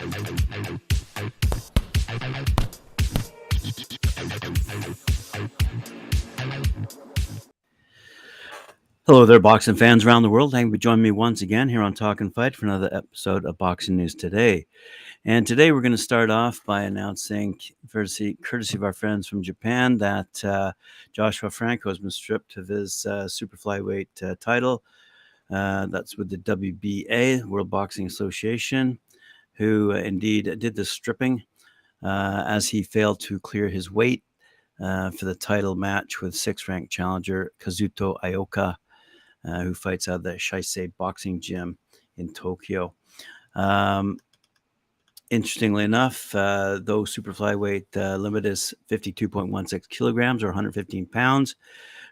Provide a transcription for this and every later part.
Hello there, boxing fans around the world. Thank you for joining me once again here on Talk and Fight for another episode of Boxing News Today. And today we're going to start off by announcing, courtesy of our friends from Japan, that Joshua Franco has been stripped of his super flyweight title. That's with the WBA, World Boxing Association, who indeed did the stripping as he failed to clear his weight for the title match with sixth-ranked challenger Kazuto Ioka, who fights out of the Shisei boxing gym in Tokyo. Interestingly enough, though super flyweight limit is 52.16 kilograms or 115 pounds,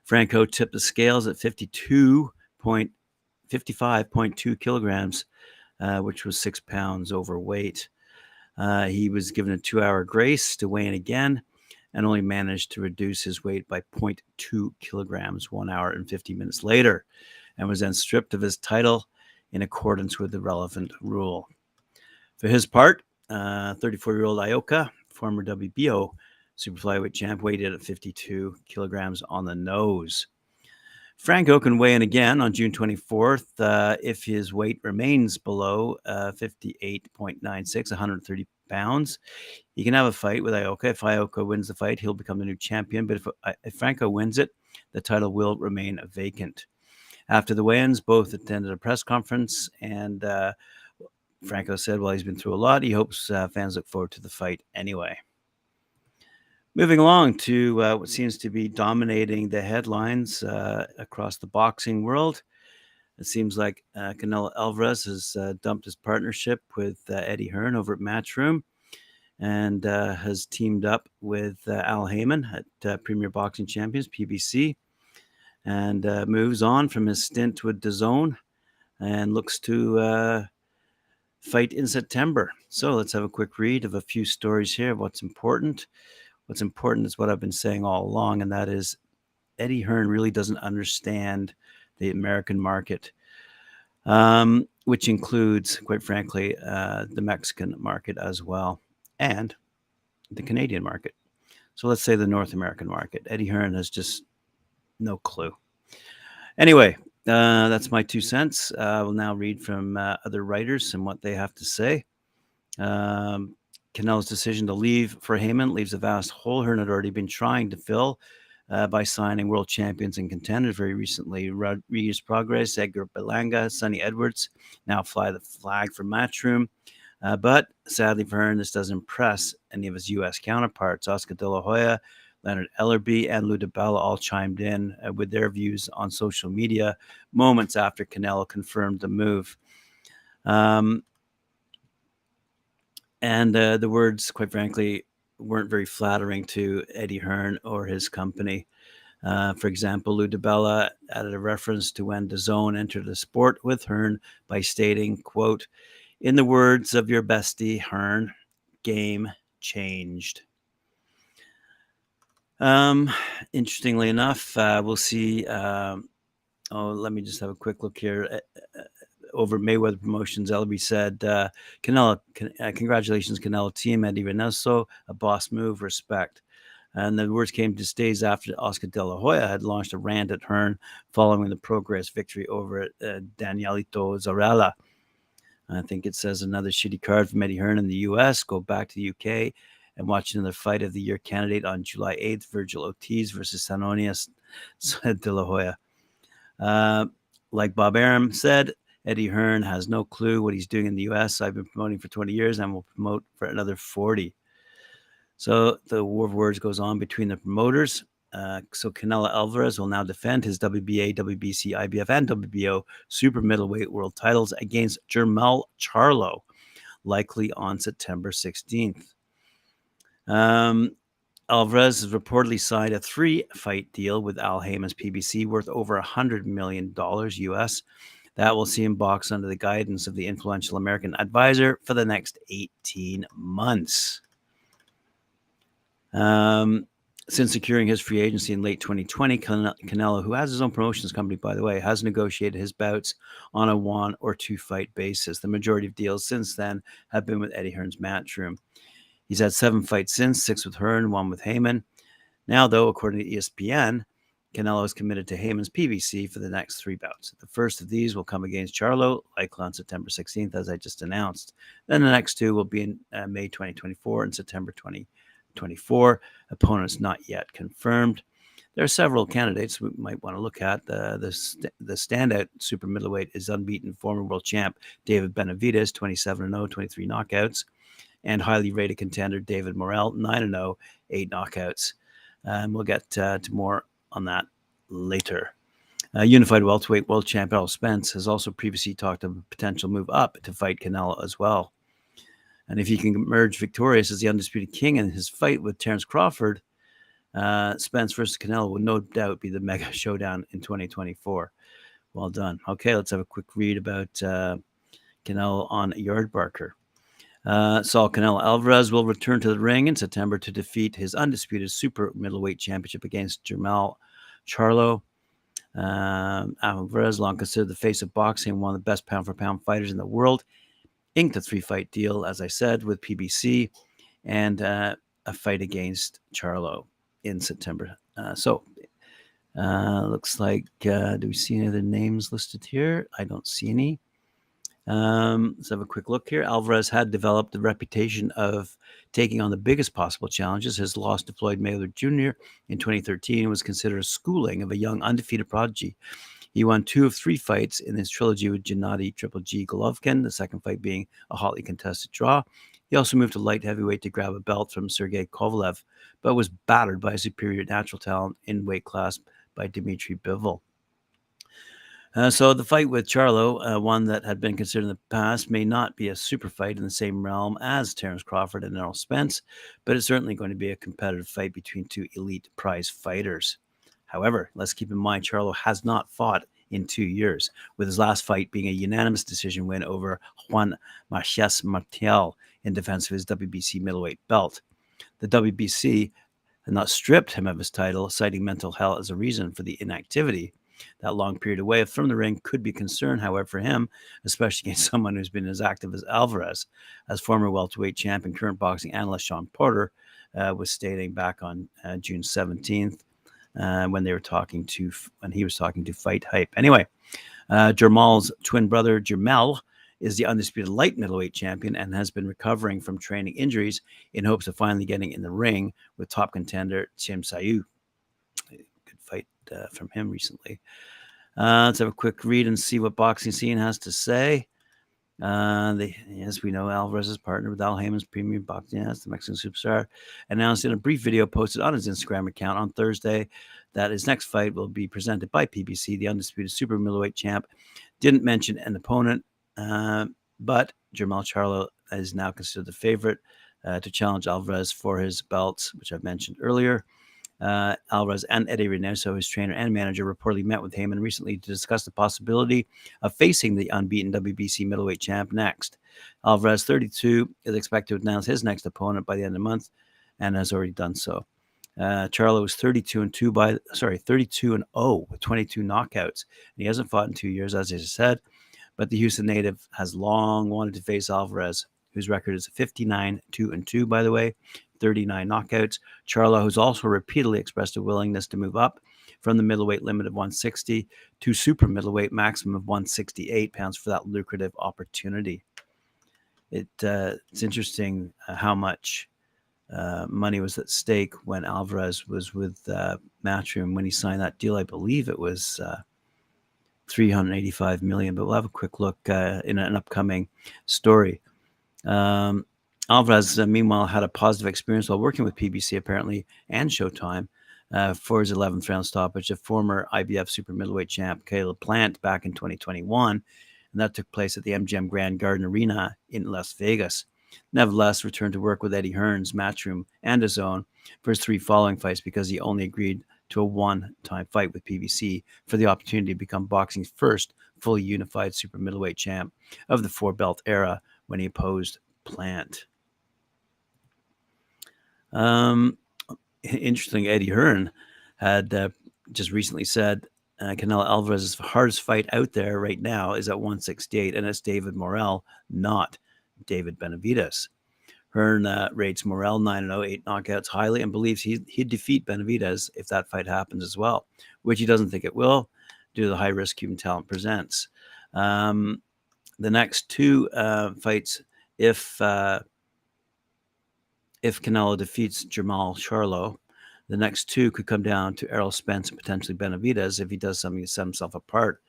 Franco tipped the scales at 55.2 kilograms, which was 6 pounds overweight. He was given a 2-hour grace to weigh in again and only managed to reduce his weight by 0.2 kilograms 1 hour and 50 minutes later, and was then stripped of his title in accordance with the relevant rule. For his part, 34-year-old Ioka, former WBO super flyweight champ, weighed in at 52 kilograms on the nose. Franco can weigh in again on June 24th if his weight remains below 58.96, 130 pounds. He can have a fight with Ioka. If Ioka wins the fight, he'll become the new champion. But if Franco wins it, the title will remain vacant. After the weigh-ins, both attended a press conference, and Franco said, well, he's been through a lot. He hopes fans look forward to the fight anyway. Moving along to what seems to be dominating the headlines across the boxing world. It seems like Canelo Alvarez has dumped his partnership with Eddie Hearn over at Matchroom and has teamed up with Al Haymon at Premier Boxing Champions, PBC, and moves on from his stint with DAZN and looks to fight in September. So let's have a quick read of a few stories here of what's important. What's important is what I've been saying all along, and that is Eddie Hearn really doesn't understand the American market, which includes, quite frankly, the Mexican market as well, and the Canadian market. So let's say the North American market. Eddie Hearn has just no clue. Anyway, that's my 2 cents. I will now read from other writers and what they have to say. Canelo's decision to leave for Haymon leaves a vast hole Hearn had already been trying to fill by signing world champions and contenders very recently. Rodriguez Progress, Edgar Berlanga, Sonny Edwards now fly the flag for Matchroom. But sadly for Hearn, this doesn't impress any of his U.S. counterparts. Oscar De La Hoya, Leonard Ellerby, and Lou DiBella all chimed in with their views on social media moments after Canelo confirmed the move. And the words, quite frankly, weren't very flattering to Eddie Hearn or his company. For example, Lou DiBella added a reference to when DAZN entered the sport with Hearn by stating, quote, "In the words of your bestie, Hearn, game changed." Interestingly enough, we'll see. Let me just have a quick look here. Over Mayweather Promotions, Ellerby said, congratulations, Canelo team, Eddy Reynoso, a boss move, respect. And the words came just days after Oscar De La Hoya had launched a rant at Hearn following the Progress victory over at Danielito Zarella. I think it says another shitty card from Eddie Hearn in the U.S. Go back to the UK and watch another fight of the year candidate on July 8th, Virgil Ortiz versus Sanonias, said De La Hoya. Like Bob Arum said, Eddie Hearn has no clue what he's doing in the U.S. I've been promoting for 20 years and will promote for another 40. So the war of words goes on between the promoters. So Canelo Alvarez will now defend his WBA, WBC, IBF, and WBO super middleweight world titles against Jermall Charlo, likely on September 16th. Alvarez has reportedly signed a 3-fight deal with Al Haymon's PBC worth over $100 million US. That will see him box under the guidance of the influential American advisor for the next 18 months. Since securing his free agency in late 2020, Canelo, who has his own promotions company, by the way, has negotiated his bouts on a 1 or 2 fight basis. The majority of deals since then have been with Eddie Hearn's Matchroom. He's had 7 fights since, 6 with Hearn, 1 with Haymon. Now, though, according to ESPN, Canelo is committed to Haymon's PBC for the next 3 bouts. The first of these will come against Charlo, likely on September 16th, as I just announced. Then the next 2 will be in May 2024 and September 2024. Opponents not yet confirmed. There are several candidates we might want to look at. The standout super middleweight is unbeaten former world champ David Benavidez, 27-0, 23 knockouts, and highly rated contender David Morrell, 9-0, 8 knockouts. And we'll get to more on that later. Unified welterweight world champ Errol Spence has also previously talked of a potential move up to fight Canelo as well. And if he can emerge victorious as the undisputed king in his fight with Terence Crawford, Spence versus Canelo will no doubt be the mega showdown in 2024. Well done. Okay, let's have a quick read about Canelo on Yardbarker. Saul Canelo Alvarez will return to the ring in September to defeat his undisputed super middleweight championship against Jermall Charlo. Alvarez, long considered the face of boxing, one of the best pound-for-pound fighters in the world, inked a 3-fight deal, as I said, with PBC and a fight against Charlo in September. Looks like, do we see any other names listed here? I don't see any. Let's have a quick look here. Alvarez had developed the reputation of taking on the biggest possible challenges. His loss to Floyd Mayweather Jr. in 2013 was considered a schooling of a young undefeated prodigy. He won 2 of 3 fights in his trilogy with Gennady Triple G Golovkin, the second fight being a hotly contested draw. He also moved to light heavyweight to grab a belt from Sergey Kovalev, but was battered by a superior natural talent in weight class by Dmitry Bivol. So the fight with Charlo, one that had been considered in the past, may not be a super fight in the same realm as Terence Crawford and Errol Spence, but it's certainly going to be a competitive fight between 2 elite prize fighters. However, let's keep in mind Charlo has not fought in 2 years, with his last fight being a unanimous decision win over Juan Marques Martel in defense of his WBC middleweight belt. The WBC had not stripped him of his title, citing mental health as a reason for the inactivity. That long period away from the ring could be a concern, however, for him, especially against someone who's been as active as Alvarez. As former welterweight champ and current boxing analyst Sean Porter was stating back on June 17th when he was talking to Fight Hype. Anyway, Jermall's twin brother Jermall is the undisputed light middleweight champion and has been recovering from training injuries in hopes of finally getting in the ring with top contender Tim Sayu. Good fight from him recently. Let's have a quick read and see what Boxing Scene has to say. As we know, Alvarez is partnered with Al Haymon's premium boxing, the Mexican superstar, announced in a brief video posted on his Instagram account on Thursday that his next fight will be presented by PBC, the undisputed super middleweight champ. Didn't mention an opponent, but Jermall Charlo is now considered the favorite to challenge Alvarez for his belts, which I've mentioned earlier. Alvarez and Eddy Reynoso, his trainer and manager, reportedly met with Haymon recently to discuss the possibility of facing the unbeaten WBC middleweight champ next. Alvarez, 32, is expected to announce his next opponent by the end of the month and has already done so. Charlo is 32-0 with 22 knockouts. He hasn't fought in 2 years, as I said, but the Houston native has long wanted to face Alvarez, whose record is 59-2, by the way, 39 knockouts. Charlo, who's also repeatedly expressed a willingness to move up from the middleweight limit of 160 to super middleweight maximum of 168 pounds for that lucrative opportunity. It's interesting how much money was at stake when Alvarez was with Matchroom. When he signed that deal, I believe it was $385 million, but we'll have a quick look in an upcoming story. Alvarez, meanwhile, had a positive experience while working with PBC, apparently, and Showtime for his 11th round stoppage of former IBF super middleweight champ Caleb Plant back in 2021, and that took place at the MGM Grand Garden Arena in Las Vegas. Nevertheless, returned to work with Eddie Hearn's Matchroom and his own for his 3 following fights because he only agreed to a one-time fight with PBC for the opportunity to become boxing's first fully unified super middleweight champ of the 4-belt era when he opposed Plant. Interesting, Eddy Hearn had just recently said Canelo Alvarez's hardest fight out there right now is at 168, and it's David Morrell, not David Benavidez. Hearn rates Morrell 9-0, 8 knockouts highly, and believes he'd defeat Benavidez if that fight happens as well, which he doesn't think it will due to the high-risk Cuban talent presents. The next two fights, if Canelo defeats Jermall Charlo, the next two could come down to Errol Spence and potentially Benavidez if he does something to set himself apart.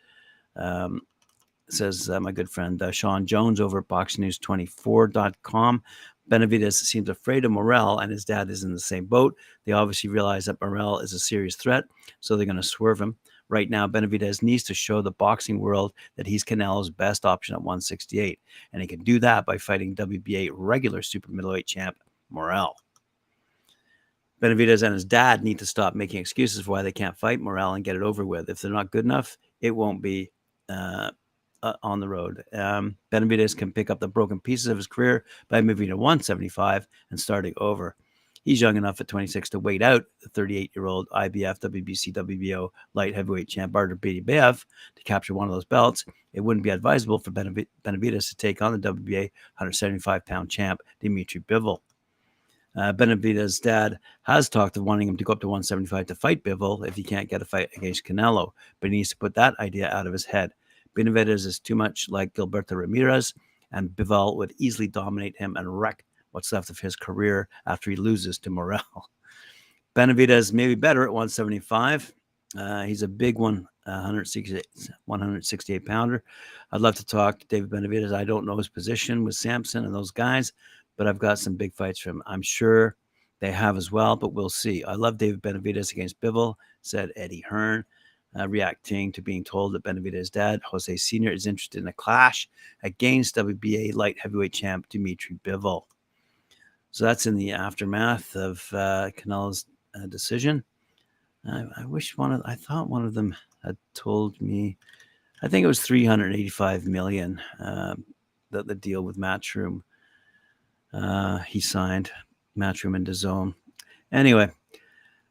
Says my good friend Sean Jones over at BoxNews24.com. Benavidez seems afraid of Morrell, and his dad is in the same boat. They obviously realize that Morrell is a serious threat, so they're going to swerve him. Right now, Benavidez needs to show the boxing world that he's Canelo's best option at 168, and he can do that by fighting WBA regular super middleweight champ Morrell. Benavidez and his dad need to stop making excuses for why they can't fight Morrell and get it over with. If they're not good enough, it won't be on the road. Benavidez can pick up the broken pieces of his career by moving to 175 and starting over. He's young enough at 26 to wait out the 38-year-old IBF, WBC, WBO light heavyweight champ Artur Beterbiev to capture one of those belts. It wouldn't be advisable for Benavidez to take on the WBA 175-pound champ Dimitri Bivol. Benavidez's dad has talked of wanting him to go up to 175 to fight Bivol if he can't get a fight against Canelo, but he needs to put that idea out of his head. Benavidez is too much like Gilberto Ramirez, and Bivol would easily dominate him and wreck what's left of his career after he loses to Morrell. Benavidez may be better at 175. He's a big one, 168 pounder. I'd love to talk to David Benavidez. I don't know his position with Sampson and those guys, but I've got some big fights for him. I'm sure they have as well, but we'll see. I love David Benavidez against Bivol, said Eddie Hearn, reacting to being told that Benavidez's dad, Jose Sr., is interested in a clash against WBA light heavyweight champ Dimitri Bivol. So that's in the aftermath of Canelo's decision. I thought one of them had told me, I think it was $385 million that the deal with Matchroom he signed, Matchroom and DAZN. Anyway,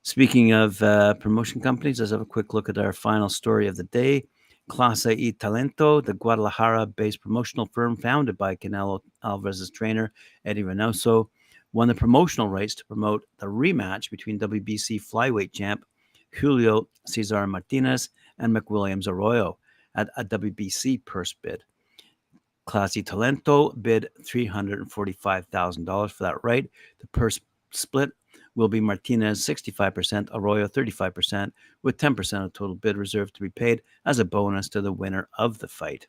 speaking of promotion companies, let's have a quick look at our final story of the day. Clase y Talento, the Guadalajara-based promotional firm founded by Canelo Alvarez's trainer, Eddy Reynoso, won the promotional rights to promote the rematch between WBC flyweight champ Julio César Martínez and McWilliams Arroyo at a WBC purse bid. Clase y Talento bid $345,000 for that right. The purse split will be Martínez 65%, Arroyo 35%, with 10% of total bid reserved to be paid as a bonus to the winner of the fight.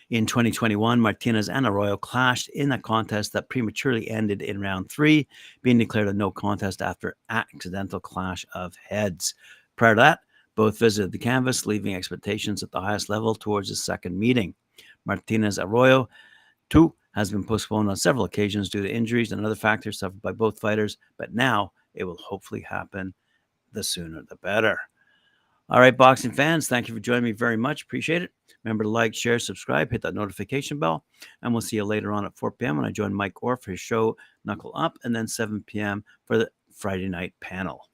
In 2021, Martínez and Arroyo clashed in a contest that prematurely ended in round 3, being declared a no contest after accidental clash of heads. Prior to that, both visited the canvas, leaving expectations at the highest level towards the second meeting. Martínez Arroyo 2 has been postponed on several occasions due to injuries and other factors suffered by both fighters, but now it will hopefully happen. The sooner the better. All right, boxing fans, thank you for joining me very much. Appreciate it. Remember to like, share, subscribe, hit that notification bell, and we'll see you later on at 4 p.m. when I join Mike Orr for his show Knuckle Up, and then 7 p.m. for the Friday night panel.